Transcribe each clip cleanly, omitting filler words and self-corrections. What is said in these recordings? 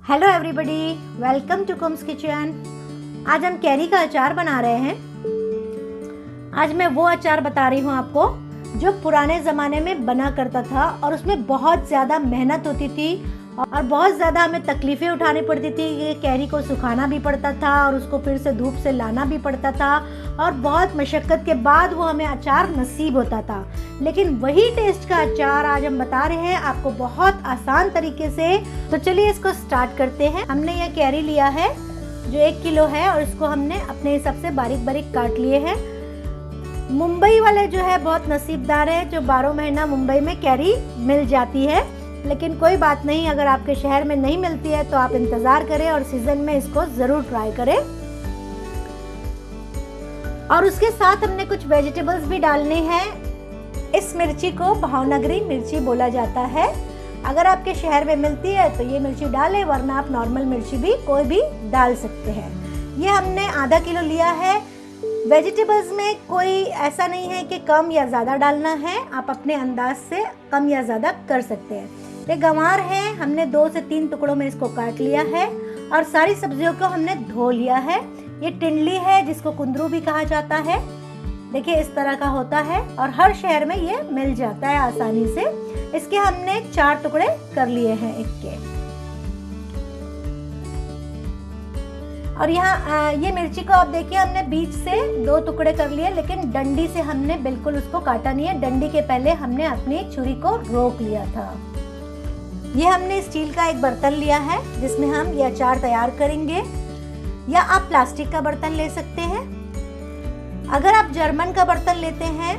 Hello everybody, welcome to कुम्स किचन। आज हम कैरी का अचार बना रहे हैं। आज मैं वो अचार बता रही हूँ आपको जो पुराने ज़माने में बना करता था और उसमें बहुत ज़्यादा मेहनत होती थी और बहुत ज़्यादा हमें तकलीफ़ें उठानी पड़ती थी। ये कैरी को सुखाना भी पड़ता था और उसको फिर से धूप से लाना भी पड़ता था और बहुत मशक्क़त के बाद वो हमें अचार नसीब होता था। लेकिन वही टेस्ट का अचार आज हम बता रहे हैं आपको बहुत आसान तरीके से। तो चलिए इसको स्टार्ट करते हैं। हमने ये कैरी लिया है जो 1 किलो है और इसको हमने अपने हिसाब से बारीक बारीक काट लिए हैं। मुंबई वाले जो है बहुत नसीबदार है जो 12 महीना मुंबई में कैरी मिल जाती है, लेकिन कोई बात नहीं, अगर आपके शहर में नहीं मिलती है तो आप इंतज़ार करें और सीज़न में इसको ज़रूर ट्राई करें। और उसके साथ हमने कुछ वेजिटेबल्स भी डालने हैं। इस मिर्ची को भावनगरी मिर्ची बोला जाता है। अगर आपके शहर में मिलती है तो ये मिर्ची डालें, वरना आप नॉर्मल मिर्ची भी कोई भी डाल सकते हैं। ये हमने आधा किलो लिया है। वेजिटेबल्स में कोई ऐसा नहीं है कि कम या ज़्यादा डालना है, आप अपने अंदाज से कम या ज़्यादा कर सकते हैं। ये गंवार है, हमने 2 से 3 टुकड़ों में इसको काट लिया है और सारी सब्जियों को हमने धो लिया है। ये टिंडली है जिसको कुंदरू भी कहा जाता है। देखिए इस तरह का होता है और हर शहर में ये मिल जाता है आसानी से। इसके हमने 4 टुकड़े कर लिए हैं एक के। और यहाँ ये मिर्ची को आप देखिए हमने बीच से 2 टुकड़े कर लिए, लेकिन डंडी से हमने बिल्कुल उसको काटा नहीं है। डंडी के पहले हमने अपनी छुरी को रोक लिया था। ये हमने स्टील का एक बर्तन लिया है जिसमें हम ये अचार तैयार करेंगे, या आप प्लास्टिक का बर्तन ले सकते हैं। अगर आप जर्मन का बर्तन लेते हैं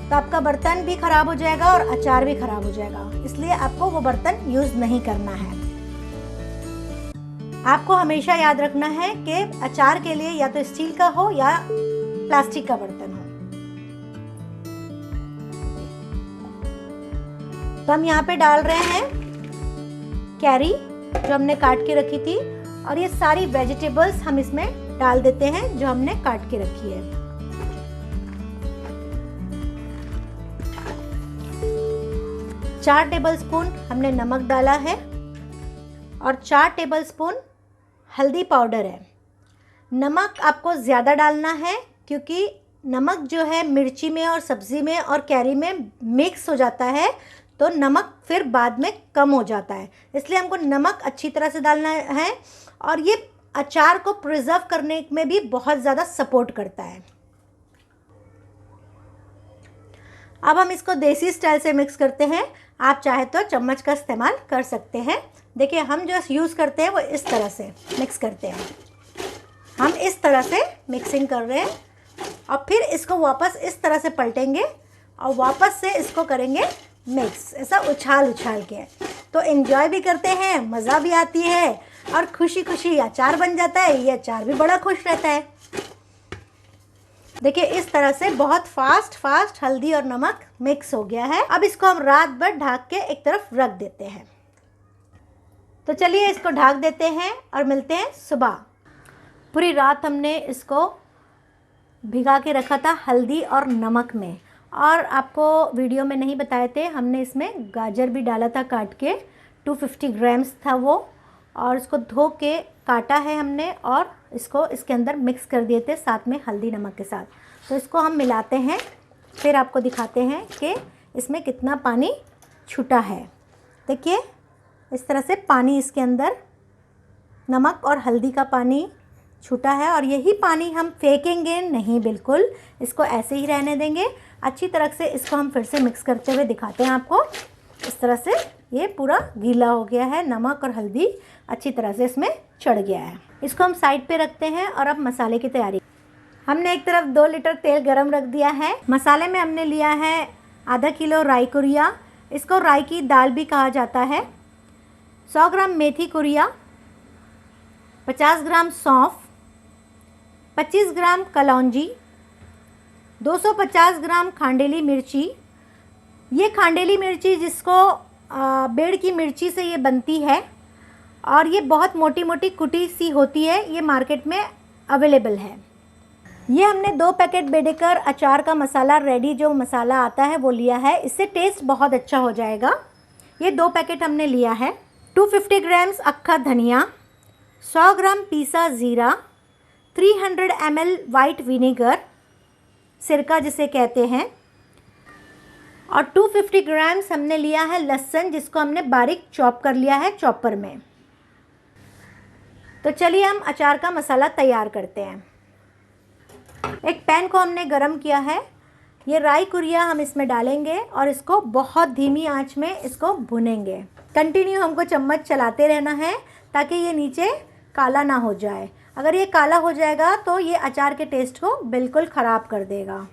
तो आपका बर्तन भी खराब हो जाएगा और अचार भी खराब हो जाएगा, इसलिए आपको वो बर्तन यूज नहीं करना है। आपको हमेशा याद रखना है कि अचार के लिए या तो स्टील का हो या प्लास्टिक का बर्तन हो। तो हम यहाँ पे डाल रहे हैं कैरी जो हमने काट के रखी थी और ये सारी वेजिटेबल्स हम इसमें डाल देते हैं जो हमने काट के रखी है। चार टेबलस्पून हमने नमक डाला है और 4 टेबलस्पून हल्दी पाउडर है। नमक आपको ज़्यादा डालना है क्योंकि नमक जो है मिर्ची में और सब्ज़ी में और कैरी में मिक्स हो जाता है, तो नमक फिर बाद में कम हो जाता है, इसलिए हमको नमक अच्छी तरह से डालना है। और ये अचार को प्रिजर्व करने में भी बहुत ज़्यादा सपोर्ट करता है। अब हम इसको देसी स्टाइल से मिक्स करते हैं। आप चाहे तो चम्मच का इस्तेमाल कर सकते हैं। देखिए हम जो यूज़ करते हैं वो इस तरह से मिक्स करते हैं। हम इस तरह से मिक्सिंग कर रहे हैं और फिर इसको वापस इस तरह से पलटेंगे और वापस से इसको करेंगे मिक्स, ऐसा उछाल उछाल के। तो एंजॉय भी करते हैं, मज़ा भी आती है और खुशी खुशी अचार बन जाता है। ये अचार भी बड़ा खुश रहता है। देखिए इस तरह से बहुत फास्ट हल्दी और नमक मिक्स हो गया है। अब इसको हम रात भर ढक के एक तरफ रख देते हैं। तो चलिए इसको ढक देते हैं और मिलते हैं सुबह। पूरी रात हमने इसको भिगा के रखा था हल्दी और नमक में, और आपको वीडियो में नहीं बताए थे, हमने इसमें गाजर भी डाला था काट के। 250 ग्राम्स था वो, और इसको धो के काटा है हमने और इसको इसके अंदर मिक्स कर दिए थे साथ में हल्दी नमक के साथ। तो इसको हम मिलाते हैं, फिर आपको दिखाते हैं कि इसमें कितना पानी छूटा है। देखिए इस तरह से पानी इसके अंदर नमक और हल्दी का पानी छूटा है, और यही पानी हम फेंकेंगे नहीं, बिल्कुल इसको ऐसे ही रहने देंगे। अच्छी तरह से इसको हम फिर से मिक्स करते हुए दिखाते हैं आपको। इस तरह से ये पूरा गीला हो गया है, नमक और हल्दी अच्छी तरह से इसमें चढ़ गया है। इसको हम साइड पे रखते हैं और अब मसाले की तैयारी। हमने एक तरफ 2 लीटर तेल गरम रख दिया है। मसाले में हमने लिया है आधा किलो राई कुरिया, इसको राई की दाल भी कहा जाता है। 100 ग्राम मेथी कुरिया, 50 ग्राम सौंफ, 25 ग्राम कलौंजी, 250 ग्राम खांडेली मिर्ची। ये खांडेली मिर्ची जिसको बेड़ की मिर्ची से ये बनती है और ये बहुत मोटी मोटी कुटी सी होती है, ये मार्केट में अवेलेबल है। ये हमने 2 पैकेट बेडेकर अचार का मसाला रेडी जो मसाला आता है वो लिया है, इससे टेस्ट बहुत अच्छा हो जाएगा। ये 2 पैकेट हमने लिया है। 250 ग्राम्स अक्खा धनिया, 100 ग्राम पीसा ज़ीरा, 300 ml वाइट विनेगर, सिरका जिसे कहते हैं, और 250 ग्राम्स हमने लिया है लहसुन, जिसको हमने बारीक चॉप कर लिया है चॉपर में। तो चलिए हम अचार का मसाला तैयार करते हैं। एक पैन को हमने गरम किया है। ये राई कुरिया हम इसमें डालेंगे और इसको बहुत धीमी आंच में इसको भुनेंगे। कंटिन्यू हमको चम्मच चलाते रहना है ताकि ये नीचे काला ना हो जाए। अगर ये काला हो जाएगा तो ये अचार के टेस्ट को बिल्कुल ख़राब कर देगा।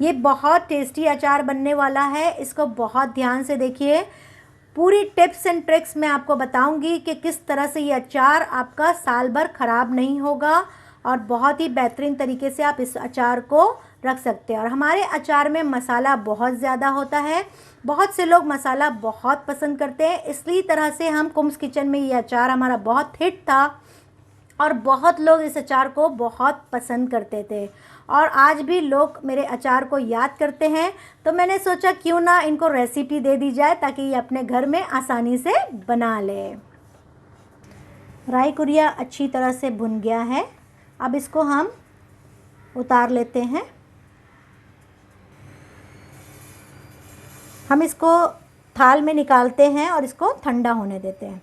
ये बहुत टेस्टी अचार बनने वाला है, इसको बहुत ध्यान से देखिए। पूरी टिप्स एंड ट्रिक्स मैं आपको बताऊंगी कि किस तरह से ये अचार आपका साल भर ख़राब नहीं होगा और बहुत ही बेहतरीन तरीके से आप इस अचार को रख सकते हैं। और हमारे अचार में मसाला बहुत ज़्यादा होता है, बहुत से लोग मसाला बहुत पसंद करते हैं, इसलिए तरह से हम कुम्स किचन में ये अचार हमारा बहुत हिट था और बहुत लोग इस अचार को बहुत पसंद करते थे और आज भी लोग मेरे अचार को याद करते हैं। तो मैंने सोचा क्यों ना इनको रेसिपी दे दी जाए ताकि ये अपने घर में आसानी से बना ले। राई कुरिया अच्छी तरह से भुन गया है, अब इसको हम उतार लेते हैं। हम इसको थाल में निकालते हैं और इसको ठंडा होने देते हैं।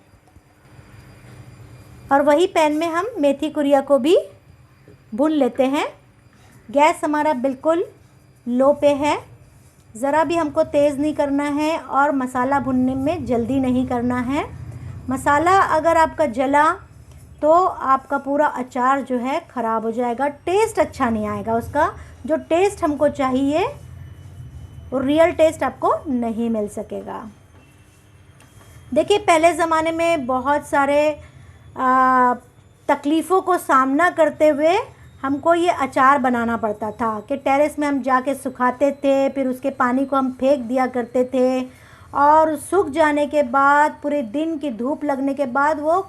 और वही पैन में हम मेथी कुरिया को भी भून लेते हैं। गैस हमारा बिल्कुल लो पे है, ज़रा भी हमको तेज़ नहीं करना है और मसाला भुनने में जल्दी नहीं करना है। मसाला अगर आपका जला तो आपका पूरा अचार जो है ख़राब हो जाएगा, टेस्ट अच्छा नहीं आएगा। उसका जो टेस्ट हमको चाहिए वो रियल टेस्ट आपको नहीं मिल सकेगा। देखिए पहले ज़माने में बहुत सारे तकलीफ़ों को सामना करते हुए हमको ये अचार बनाना पड़ता था कि टेरेस में हम जाके सुखाते थे, फिर उसके पानी को हम फेंक दिया करते थे और सूख जाने के बाद पूरे दिन की धूप लगने के बाद वो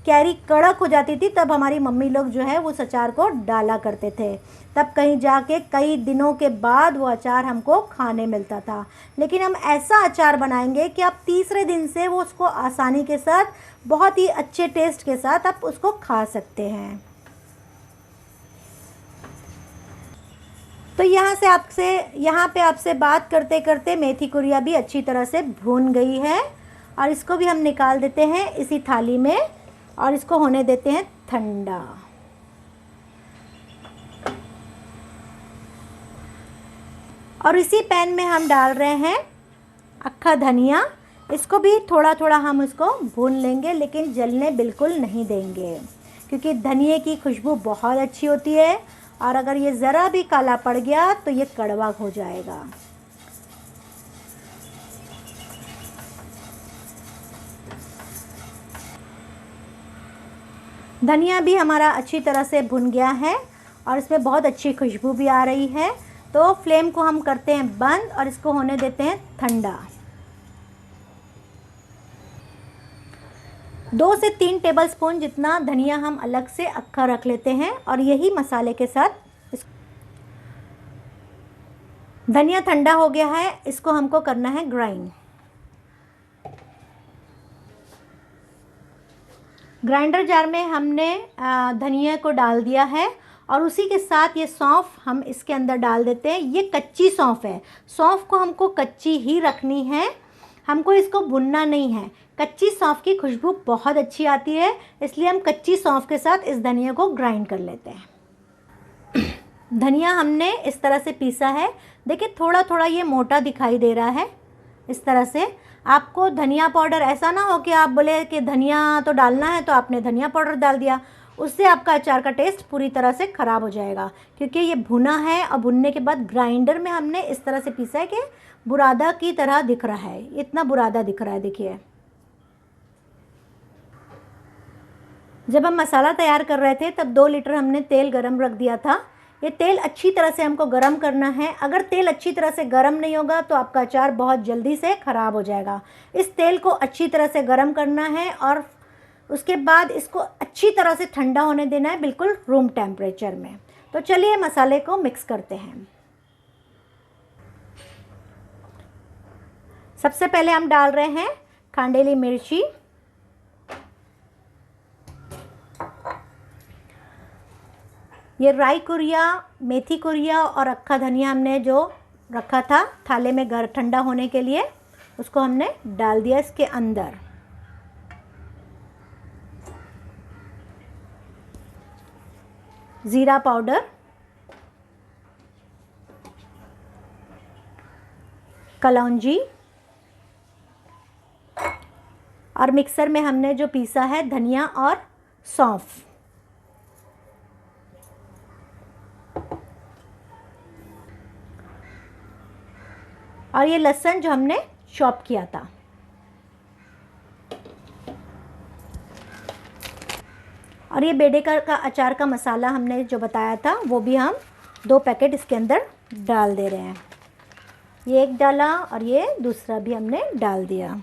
कैरी कड़क हो जाती थी, तब हमारी मम्मी लोग जो है उस अचार को डाला करते थे। तब कहीं जाके कई दिनों के बाद वो अचार हमको खाने मिलता था। लेकिन हम ऐसा अचार बनाएंगे कि आप तीसरे दिन से वो उसको आसानी के साथ बहुत ही अच्छे टेस्ट के साथ आप उसको खा सकते हैं। तो यहाँ पे आपसे बात करते करते मेथी कुरिया भी अच्छी तरह से भून गई है और इसको भी हम निकाल देते हैं इसी थाली में और इसको होने देते हैं ठंडा। और इसी पैन में हम डाल रहे हैं अक्खा धनिया। इसको भी थोड़ा थोड़ा हम इसको भून लेंगे, लेकिन जलने बिल्कुल नहीं देंगे क्योंकि धनिए की खुशबू बहुत अच्छी होती है और अगर ये ज़रा भी काला पड़ गया तो ये कड़वा हो जाएगा। धनिया भी हमारा अच्छी तरह से भुन गया है और इसमें बहुत अच्छी खुशबू भी आ रही है। तो फ्लेम को हम करते हैं बंद और इसको होने देते हैं ठंडा। 2 से 3 टेबलस्पून जितना धनिया हम अलग से अक्खा रख लेते हैं और यही मसाले के साथ धनिया ठंडा हो गया है, इसको हमको करना है ग्राइंड। ग्राइंडर जार में हमने धनिया को डाल दिया है और उसी के साथ ये सौंफ हम इसके अंदर डाल देते हैं। ये कच्ची सौंफ है, सौंफ को हमको कच्ची ही रखनी है, हमको इसको भुनना नहीं है। कच्ची सौंफ की खुशबू बहुत अच्छी आती है, इसलिए हम कच्ची सौंफ के साथ इस धनिया को ग्राइंड कर लेते हैं। धनिया हमने इस तरह से पीसा है, देखिए थोड़ा थोड़ा ये मोटा दिखाई दे रहा है। इस तरह से आपको धनिया पाउडर, ऐसा ना हो कि आप बोले कि धनिया तो डालना है तो आपने धनिया पाउडर डाल दिया, उससे आपका अचार का टेस्ट पूरी तरह से ख़राब हो जाएगा। क्योंकि ये भुना है और भुनने के बाद ग्राइंडर में हमने इस तरह से पीसा है कि बुरादा की तरह दिख रहा है, इतना बुरादा दिख रहा है। देखिए जब हम मसाला तैयार कर रहे थे तब 2 लीटर हमने तेल गरम रख दिया था। ये तेल अच्छी तरह से हमको गरम करना है। अगर तेल अच्छी तरह से गरम नहीं होगा तो आपका अचार बहुत जल्दी से ख़राब हो जाएगा। इस तेल को अच्छी तरह से गरम करना है और उसके बाद इसको अच्छी तरह से ठंडा होने देना है, बिल्कुल रूम टेम्परेचर में। तो चलिए मसाले को मिक्स करते हैं। सबसे पहले हम डाल रहे हैं खांडेली मिर्ची, ये राई कुरिया, मेथी कुरिया और अक्खा धनिया हमने जो रखा था थाले में ठंडा होने के लिए, उसको हमने डाल दिया इसके अंदर। ज़ीरा पाउडर, कलौंजी, और मिक्सर में हमने जो पीसा है धनिया और सौंफ। और ये लहसुन जो हमने चॉप किया था। और ये बेडेकर का अचार का मसाला हमने जो बताया था वो भी हम 2 पैकेट इसके अंदर डाल दे रहे हैं। ये एक डाला और ये दूसरा भी हमने डाल दिया।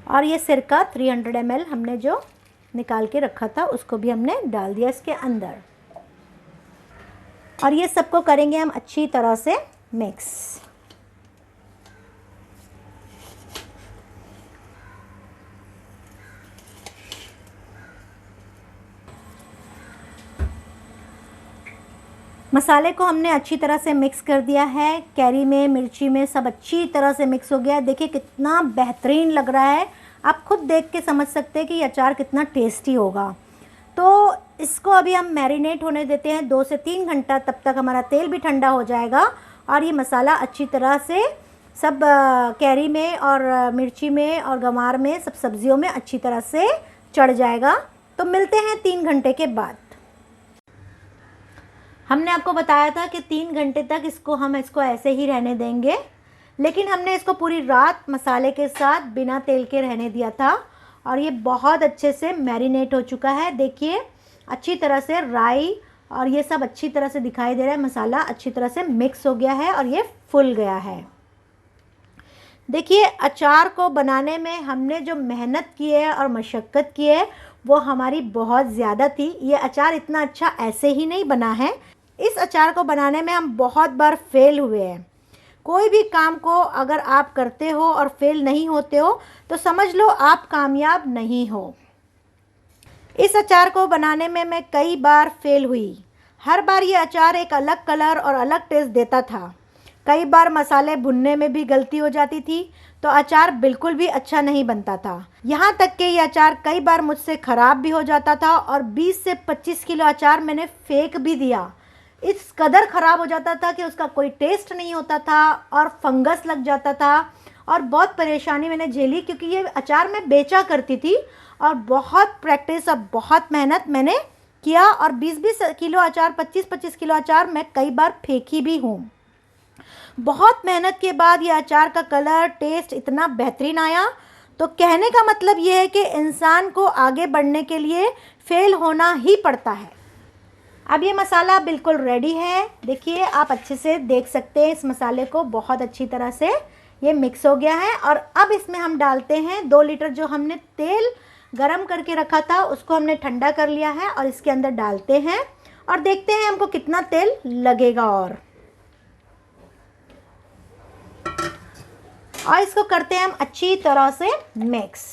और ये सिरका 300 ml हमने जो निकाल के रखा था उसको भी हमने डाल दिया इसके अंदर। और ये सबको करेंगे हम अच्छी तरह से मिक्स। मसाले को हमने अच्छी तरह से मिक्स कर दिया है। कैरी में, मिर्ची में सब अच्छी तरह से मिक्स हो गया है। देखिए कितना बेहतरीन लग रहा है, आप खुद देख के समझ सकते हैं कि ये अचार कितना टेस्टी होगा। तो इसको अभी हम मैरिनेट होने देते हैं 2 से 3 घंटा, तब तक हमारा तेल भी ठंडा हो जाएगा और ये मसाला अच्छी तरह से सब कैरी में और मिर्ची में और गंवार में सब सब्जियों में अच्छी तरह से चढ़ जाएगा। तो मिलते हैं 3 घंटे के बाद। हमने आपको बताया था कि 3 घंटे तक हम इसको ऐसे ही रहने देंगे, लेकिन हमने इसको पूरी रात मसाले के साथ बिना तेल के रहने दिया था और ये बहुत अच्छे से मैरिनेट हो चुका है। देखिए अच्छी तरह से राई और ये सब अच्छी तरह से दिखाई दे रहा है, मसाला अच्छी तरह से मिक्स हो गया है और ये फुल गया है। देखिए अचार को बनाने में हमने जो मेहनत की है और मशक्क़त की है वो हमारी बहुत ज़्यादा थी। ये अचार इतना अच्छा ऐसे ही नहीं बना है। इस अचार को बनाने में हम बहुत बार फेल हुए हैं। कोई भी काम को अगर आप करते हो और फेल नहीं होते हो तो समझ लो आप कामयाब नहीं हो। इस अचार को बनाने में मैं कई बार फेल हुई। हर बार ये अचार एक अलग कलर और अलग टेस्ट देता था। कई बार मसाले भुनने में भी गलती हो जाती थी तो अचार बिल्कुल भी अच्छा नहीं बनता था। यहाँ तक कि ये अचार कई बार मुझसे ख़राब भी हो जाता था और 20 से 25 किलो अचार मैंने फेंक भी दिया। इस कदर ख़राब हो जाता था कि उसका कोई टेस्ट नहीं होता था और फंगस लग जाता था और बहुत परेशानी मैंने झेली, क्योंकि ये अचार मैं बेचा करती थी और बहुत प्रैक्टिस और बहुत मेहनत मैंने किया और 20-20 किलो अचार, 25-25 किलो अचार मैं कई बार फेंकी भी हूँ। बहुत मेहनत के बाद ये अचार का कलर, टेस्ट इतना बेहतरीन आया। तो कहने का मतलब ये है कि इंसान को आगे बढ़ने के लिए फेल होना ही पड़ता है। अब ये मसाला बिल्कुल रेडी है। देखिए आप अच्छे से देख सकते हैं इस मसाले को, बहुत अच्छी तरह से ये मिक्स हो गया है। और अब इसमें हम डालते हैं 2 लीटर जो हमने तेल गरम करके रखा था उसको हमने ठंडा कर लिया है और इसके अंदर डालते हैं और देखते हैं हमको कितना तेल लगेगा। और इसको करते हैं हम अच्छी तरह से मिक्स।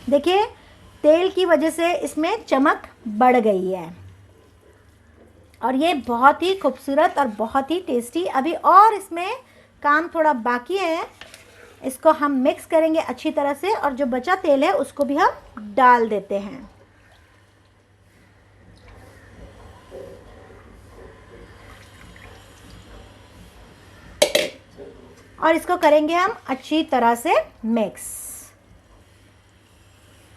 देखिए तेल की वजह से इसमें चमक बढ़ गई है और ये बहुत ही खूबसूरत और बहुत ही टेस्टी। अभी और इसमें काम थोड़ा बाकी है। इसको हम मिक्स करेंगे अच्छी तरह से और जो बचा तेल है उसको भी हम डाल देते हैं। और इसको करेंगे हम अच्छी तरह से मिक्स।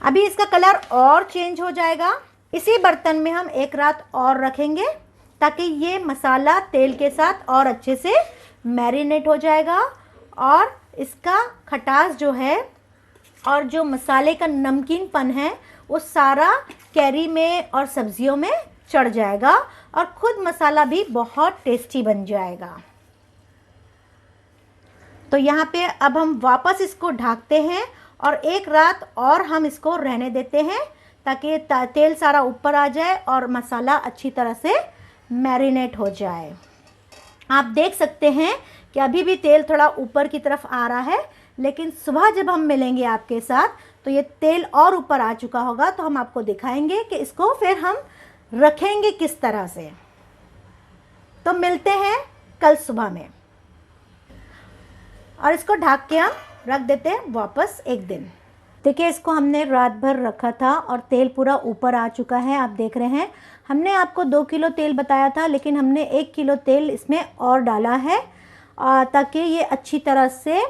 अभी इसका कलर और चेंज हो जाएगा। इसी बर्तन में हम 1 रात और रखेंगे ताकि ये मसाला तेल के साथ और अच्छे से मैरिनेट हो जाएगा और इसका खटास जो है और जो मसाले का नमकीनपन है वो सारा कैरी में और सब्जियों में चढ़ जाएगा और खुद मसाला भी बहुत टेस्टी बन जाएगा। तो यहाँ पे अब हम वापस इसको ढकते हैं और एक रात और हम इसको रहने देते हैं ताकि तेल सारा ऊपर आ जाए और मसाला अच्छी तरह से मैरिनेट हो जाए। आप देख सकते हैं कि अभी भी तेल थोड़ा ऊपर की तरफ आ रहा है, लेकिन सुबह जब हम मिलेंगे आपके साथ तो ये तेल और ऊपर आ चुका होगा, तो हम आपको दिखाएंगे कि इसको फिर हम रखेंगे किस तरह से। तो मिलते हैं कल सुबह में, और इसको ढक के हम रख देते हैं वापस एक दिन। देखिए, इसको हमने रात भर रखा था और तेल पूरा ऊपर आ चुका है। आप देख रहे हैं, हमने आपको 2 किलो तेल बताया था, लेकिन हमने 1 किलो तेल इसमें और डाला है ताकि ये अच्छी तरह से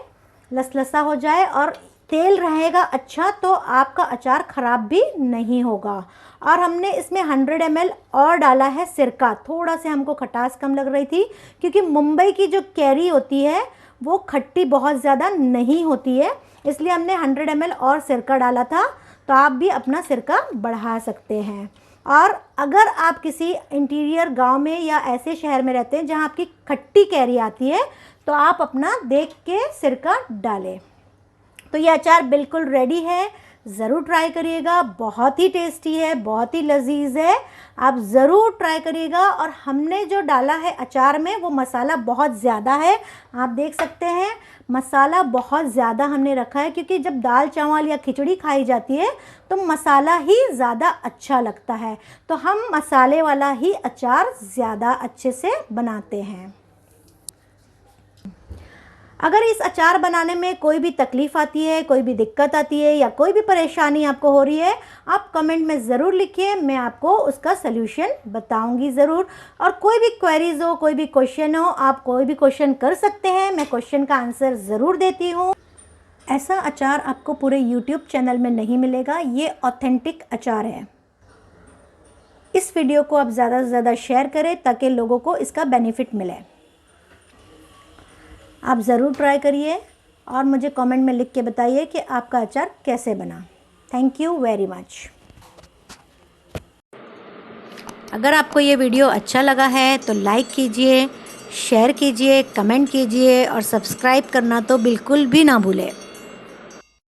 लसलसा हो जाए और तेल रहेगा अच्छा, तो आपका अचार ख़राब भी नहीं होगा। और हमने इसमें 100 ml और डाला है सिरका। थोड़ा से हमको खटास कम लग रही थी, क्योंकि मुंबई की जो कैरी होती है वो खट्टी बहुत ज़्यादा नहीं होती है, इसलिए हमने 100 ml और सिरका डाला था। तो आप भी अपना सिरका बढ़ा सकते हैं। और अगर आप किसी इंटीरियर गांव में या ऐसे शहर में रहते हैं जहां आपकी खट्टी कैरी आती है, तो आप अपना देख के सिरका डालें। तो ये अचार बिल्कुल रेडी है, ज़रूर ट्राई करिएगा। बहुत ही टेस्टी है, बहुत ही लजीज है, आप ज़रूर ट्राई करिएगा। और हमने जो डाला है अचार में वो मसाला बहुत ज़्यादा है। आप देख सकते हैं मसाला बहुत ज़्यादा हमने रखा है, क्योंकि जब दाल चावल या खिचड़ी खाई जाती है तो मसाला ही ज़्यादा अच्छा लगता है। तो हम मसाले वाला ही अचार ज़्यादा अच्छे से बनाते हैं। अगर इस अचार बनाने में कोई भी तकलीफ़ आती है, कोई भी दिक्कत आती है या कोई भी परेशानी आपको हो रही है, आप कमेंट में ज़रूर लिखिए, मैं आपको उसका सल्यूशन बताऊंगी ज़रूर। और कोई भी क्वेरीज़ हो, कोई भी क्वेश्चन हो, आप कोई भी क्वेश्चन कर सकते हैं, मैं क्वेश्चन का आंसर ज़रूर देती हूँ। ऐसा अचार आपको पूरे यूट्यूब चैनल में नहीं मिलेगा, ये ऑथेंटिक अचार है। इस वीडियो को आप ज़्यादा से ज़्यादा शेयर करें ताकि लोगों को इसका बेनिफिट मिले। आप ज़रूर ट्राई करिए और मुझे कमेंट में लिख के बताइए कि आपका अचार कैसे बना। Thank you very much. अगर आपको ये वीडियो अच्छा लगा है तो लाइक कीजिए, शेयर कीजिए, कमेंट कीजिए और सब्सक्राइब करना तो बिल्कुल भी ना भूलें।